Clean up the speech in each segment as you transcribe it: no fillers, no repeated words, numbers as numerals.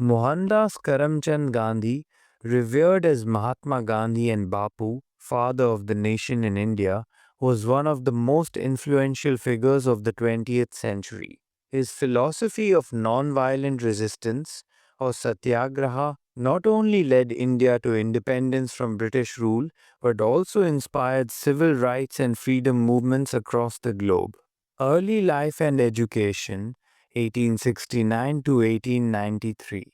Mohandas Karamchand Gandhi, revered as Mahatma Gandhi and Bapu, father of the nation in India, was one of the most influential figures of the 20th century. His philosophy of nonviolent resistance, or satyagraha, not only led India to independence from British rule but also inspired civil rights and freedom movements across the globe. Early life and education 1869 to 1893.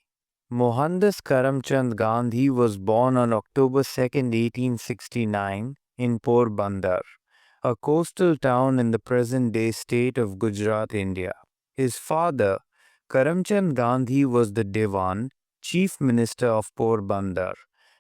Mohandas Karamchand Gandhi was born on October 2, 1869, in Porbandar, a coastal town in the present-day state of Gujarat, India. His father, Karamchand Gandhi, was the Diwan, chief minister of Porbandar,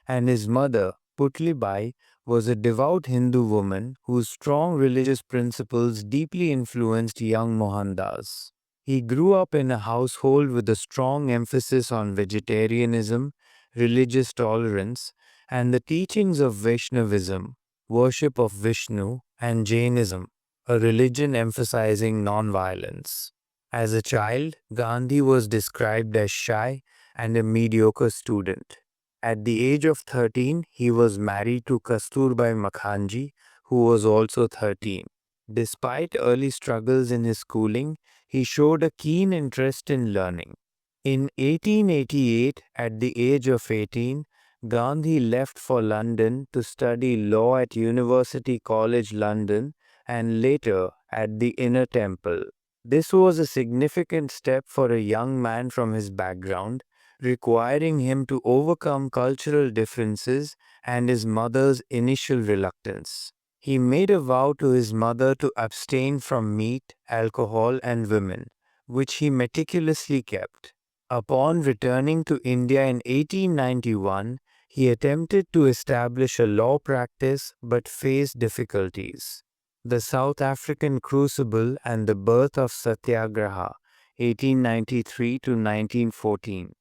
and his mother, Putlibai, was a devout Hindu woman whose strong religious principles deeply influenced young Mohandas. He grew up in a household with a strong emphasis on vegetarianism, religious tolerance, and the teachings of Vaishnavism, worship of Vishnu, and Jainism, a religion emphasizing nonviolence. As a child, Gandhi was described as shy and a mediocre student. At the age of 13, he was married to Kasturbai Makhanji, who was also 13. Despite early struggles in his schooling, he showed a keen interest in learning. In 1888, at the age of 18, Gandhi left for London to study law at University College London and later at the Inner Temple. This was a significant step for a young man from his background, requiring him to overcome cultural differences and his mother's initial reluctance. He made a vow to his mother to abstain from meat, alcohol, and women, which he meticulously kept. Upon returning to India in 1891, he attempted to establish a law practice but faced difficulties. The South African Crucible and the Birth of Satyagraha, 1893 to 1914.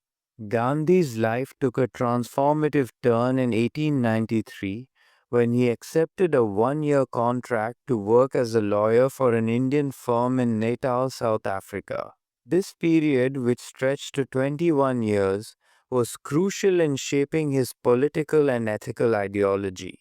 Gandhi's life took a transformative turn in 1893 when he accepted a one-year contract to work as a lawyer for an Indian firm in Natal, South Africa. This period, which stretched to 21 years, was crucial in shaping his political and ethical ideology.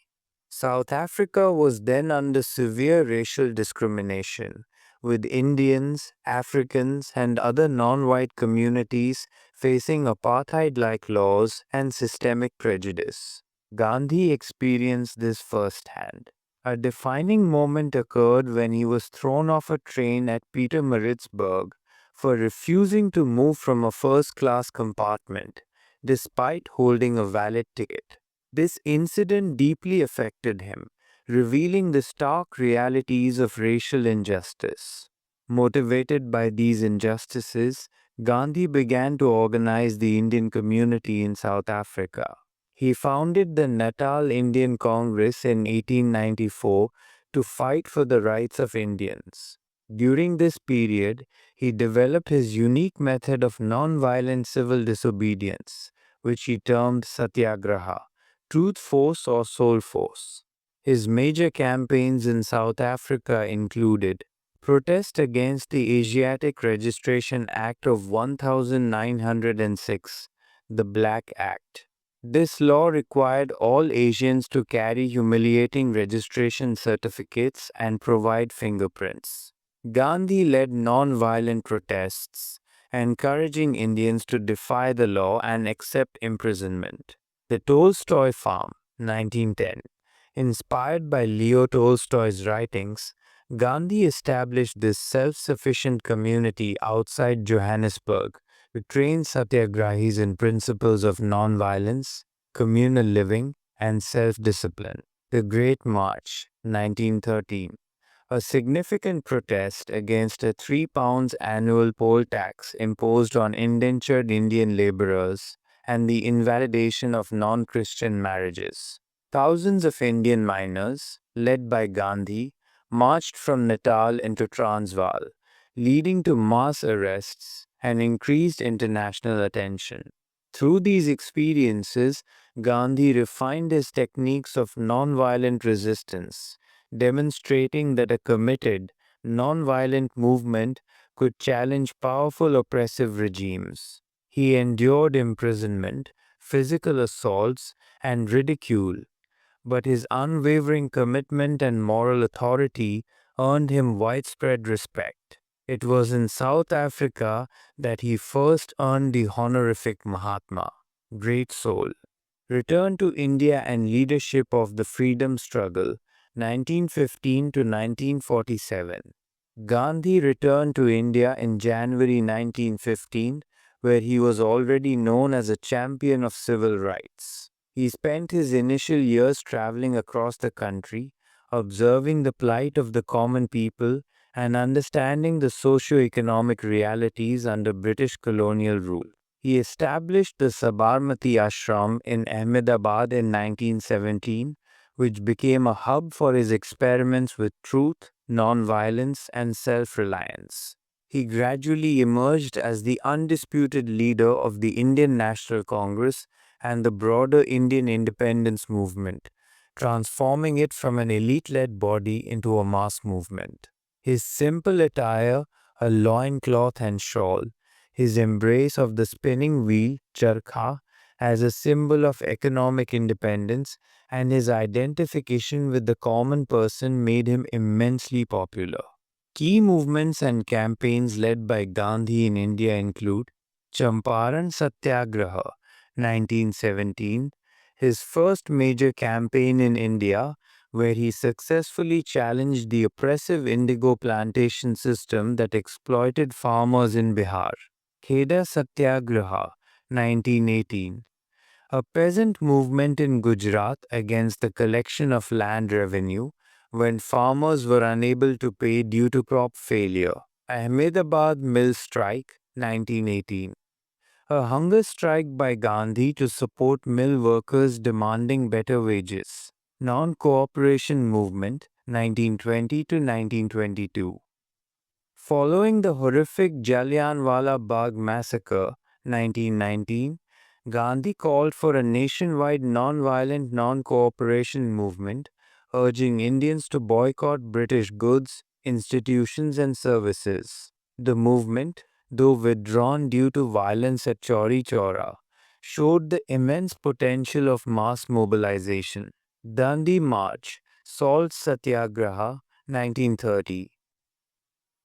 South Africa was then under severe racial discrimination, with Indians, Africans, and other non-white communities facing apartheid-like laws and systemic prejudice. Gandhi experienced this firsthand. A defining moment occurred when he was thrown off a train at Pietermaritzburg for refusing to move from a first-class compartment, despite holding a valid ticket. This incident deeply affected him, revealing the stark realities of racial injustice. Motivated by these injustices, Gandhi began to organize the Indian community in South Africa. He founded the Natal Indian Congress in 1894 to fight for the rights of Indians. During this period, he developed his unique method of nonviolent civil disobedience, which he termed Satyagraha, truth force or soul force. His major campaigns in South Africa included protest against the Asiatic Registration Act of 1906, the Black Act. This law required all Asians to carry humiliating registration certificates and provide fingerprints. Gandhi led non-violent protests, encouraging Indians to defy the law and accept imprisonment. The Tolstoy Farm, 1910. Inspired by Leo Tolstoy's writings, Gandhi established this self-sufficient community outside Johannesburg to train satyagrahis in principles of nonviolence, communal living, and self-discipline. The Great March, 1913. A significant protest against a £3 annual poll tax imposed on indentured Indian laborers and the invalidation of non-Christian marriages. Thousands of Indian miners, led by Gandhi, marched from Natal into Transvaal, leading to mass arrests and increased international attention. Through these experiences, Gandhi refined his techniques of nonviolent resistance, demonstrating that a committed, nonviolent movement could challenge powerful oppressive regimes. He endured imprisonment, physical assaults, and ridicule, but his unwavering commitment and moral authority earned him widespread respect. It was in South Africa that he first earned the honorific Mahatma, Great Soul. Return to India and leadership of the freedom struggle, 1915 to 1947. Gandhi returned to India in January 1915, where he was already known as a champion of civil rights. He spent his initial years traveling across the country, observing the plight of the common people and understanding the socio-economic realities under British colonial rule. He established the Sabarmati Ashram in Ahmedabad in 1917, which became a hub for his experiments with truth, nonviolence, and self-reliance. He gradually emerged as the undisputed leader of the Indian National Congress and the broader Indian independence movement, transforming it from an elite-led body into a mass movement. His simple attire, a loincloth and shawl, his embrace of the spinning wheel, charkha, as a symbol of economic independence, and his identification with the common person made him immensely popular. Key movements and campaigns led by Gandhi in India include Champaran Satyagraha, 1917, his first major campaign in India, where he successfully challenged the oppressive indigo plantation system that exploited farmers in Bihar. Kheda Satyagraha, 1918, a peasant movement in Gujarat against the collection of land revenue when farmers were unable to pay due to crop failure. Ahmedabad Mill Strike, 1918, a hunger strike by Gandhi to support mill workers demanding better wages. Non-cooperation movement, 1920 to 1922. Following the horrific Jallianwala Bagh massacre, 1919, Gandhi called for a nationwide non-violent non-cooperation movement, urging Indians to boycott British goods, institutions, and services. The movement, though withdrawn due to violence at Chauri Chaura, showed the immense potential of mass mobilization. Dandi March, Salt Satyagraha, 1930.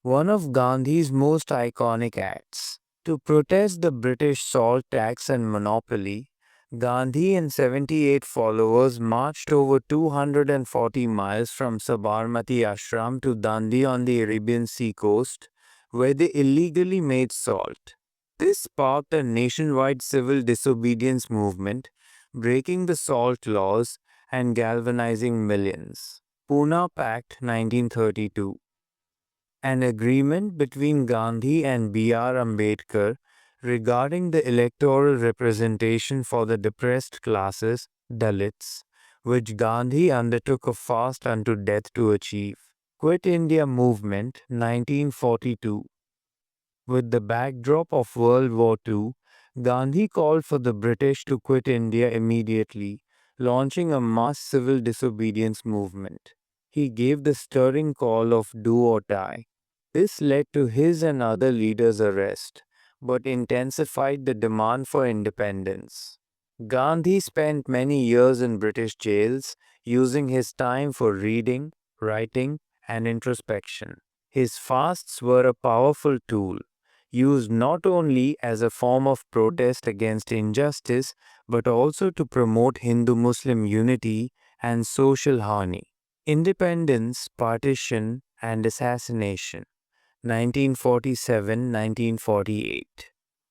One of Gandhi's most iconic acts. To protest the British salt tax and monopoly, Gandhi and 78 followers marched over 240 miles from Sabarmati Ashram to Dandi on the Arabian Sea coast, where they illegally made salt. This sparked a nationwide civil disobedience movement, breaking the salt laws and galvanizing millions. Pune Pact, 1932. An agreement between Gandhi and B.R. Ambedkar regarding the electoral representation for the depressed classes, Dalits, which Gandhi undertook a fast unto death to achieve. Quit India Movement, 1942. With the backdrop of World War II, Gandhi called for the British to quit India immediately, launching a mass civil disobedience movement. He gave the stirring call of do or die. This led to his and other leaders' arrest, but intensified the demand for independence. Gandhi spent many years in British jails, using his time for reading, writing, and introspection. His fasts were a powerful tool, used not only as a form of protest against injustice but also to promote Hindu-Muslim unity and social harmony. Independence, partition, and assassination. 1947–1948.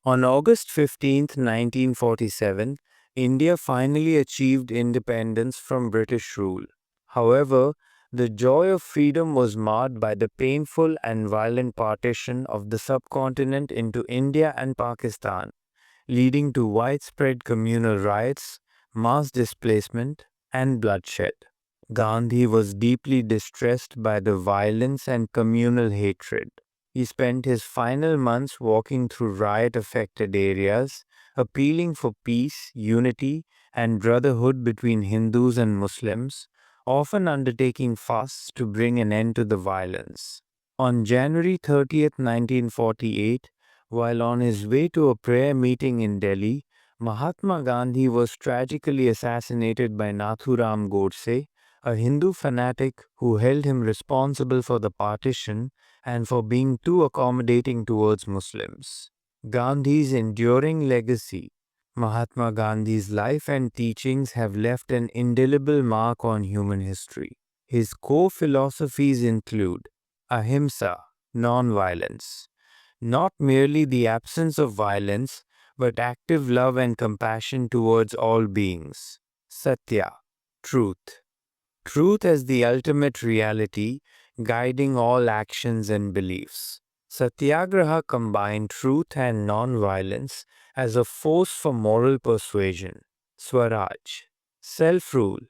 On August 15, 1947, India finally achieved independence from British rule. However, the joy of freedom was marred by the painful and violent partition of the subcontinent into India and Pakistan, leading to widespread communal riots, mass displacement, and bloodshed. Gandhi was deeply distressed by the violence and communal hatred. He spent his final months walking through riot-affected areas, appealing for peace, unity, and brotherhood between Hindus and Muslims, often undertaking fasts to bring an end to the violence. On January 30, 1948, While on his way to a prayer meeting in Delhi, Mahatma Gandhi was tragically assassinated by Nathuram Godse, a Hindu fanatic who held him responsible for the partition and for being too accommodating towards Muslims. Gandhi's enduring legacy. Mahatma Gandhi's life and teachings have left an indelible mark on human history. His core philosophies include ahimsa, non-violence, not merely the absence of violence, but active love and compassion towards all beings. Satya, truth. Truth as the ultimate reality, guiding all actions and beliefs. Satyagraha combined truth and non-violence as a force for moral persuasion. Swaraj, self-rule.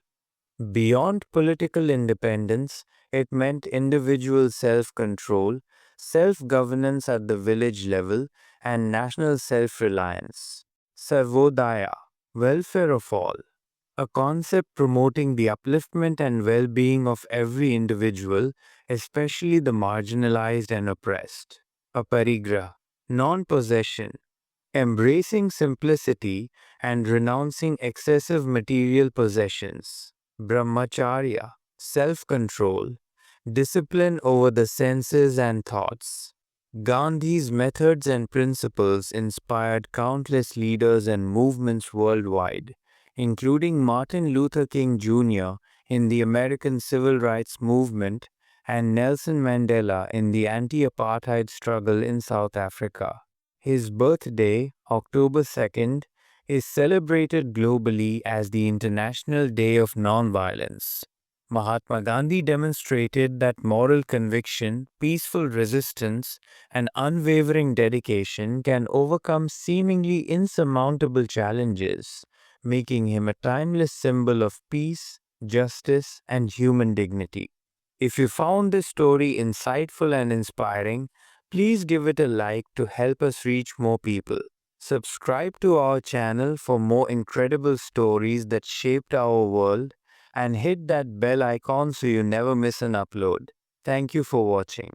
Beyond political independence, it meant individual self-control, self-governance at the village level, and national self-reliance. Sarvodaya, welfare of all, a concept promoting the upliftment and well-being of every individual, especially the marginalized and oppressed. Aparigraha, non-possession, embracing simplicity and renouncing excessive material possessions. Brahmacharya, self-control, discipline over the senses and thoughts. Gandhi's methods and principles inspired countless leaders and movements worldwide, including Martin Luther King Jr. in the American Civil Rights Movement and Nelson Mandela in the anti-apartheid struggle in South Africa. His birthday, October 2nd, is celebrated globally as the International Day of Nonviolence. Mahatma Gandhi demonstrated that moral conviction, peaceful resistance, and unwavering dedication can overcome seemingly insurmountable challenges, making him a timeless symbol of peace, justice, and human dignity. If you found this story insightful and inspiring, please give it a like to help us reach more people. Subscribe to our channel for more incredible stories that shaped our world, and hit that bell icon so you never miss an upload. Thank you for watching.